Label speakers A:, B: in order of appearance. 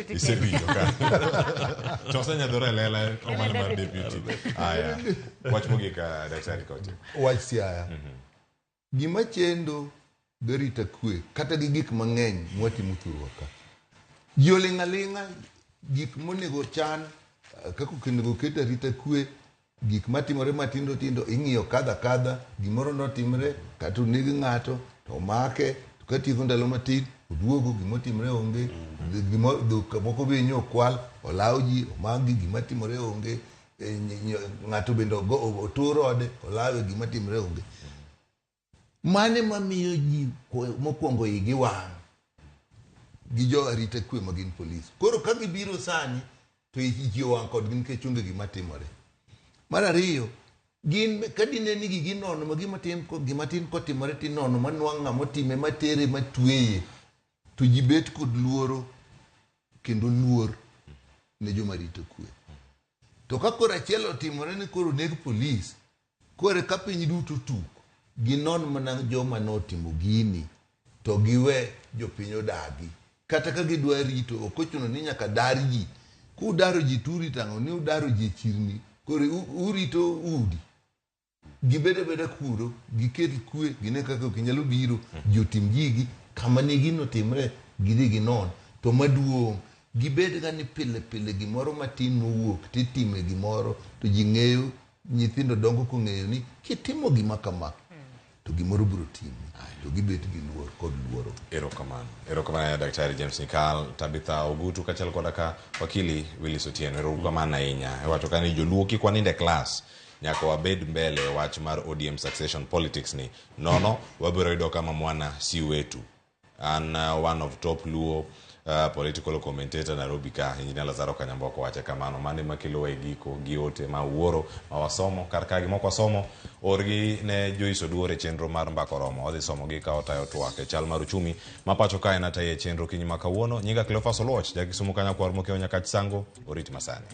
A: deputy.
B: Isewinjo ka. To osenyadhore lela omane mar deputy. Aya. Wach mogik ka Daktari Koche.
C: Wach siaya. Gima chendo garita kwe kata gi gik mang'eny mwatimo thurwa ka. Jolingalinga gik monego chan kako kenego keta rita kwe gik matimore matindo tindo ing'iyo kadha gimoro notimre kata oneg ng'ato to make to katieko ndalo matin oduogo gimotimre onge moko be nyokwal olaw ji omagi gimatimore onge ng'ato bende otur ode olawe gimatimre onge. Mane mamiyo ji mokwongo igi wang' gi jo arita kwe magin polis. Koro ka gibiro sani to ji wang' kod gin nikech onge gimatimore. Mar ariyo, gin kadine ni ginono gimatin kotimore tinono manwang' ng'amotime matere matweye to ji bet kod luoro kendo luor ne joma rito kwe. To ka koro achiel otimore ni koro neg polis, kore ka piny duto tuk ginon mana joma notimo gini to giwe jopiny odagi. Kata ka gidwa rito okochuno ni nyaka dar ji. Kudaro ji turi tango ni udaro ji chirni kore urito udi gibeda kuro giket kwe gine kaka kinyalo biro jotim jigi kama ne gino timre gidhi ginon to maduong' gibed ga ni pile gimoro matin mowuok titime gimoro to ji ng'eyo nyithindo dongo kong'eyo ni kitimo gima kama to gimoro biro timi to gibet gi luor kod luoro.
B: Erokamano ya Daktari James Nyikal, Tabitha Ogutu kachal koda ka wakili Willis Otieno. Erokamano ahinya. Wacho kani joluo kik waninde class nyaka wabed mbele wach mar ODM succession politics ni. Nono wabiro yudo kama mwana si wetu. An one of top Luo political commentator Nairobi ka Engineer Lazaro Kanyamboko wache kamano mane makilo e giko giote ma wuoro ma wasomo karkagi moko wasomo orgi ne joiso duore chenro mar mbako romo odhi somo gi ka otayo twake chal mar uchumi mapacho kae na taye chenro kinyima kawuono nyinga Cleophas Oloch jakisumu kanya kwar mokeo nyaka chisango orit masani.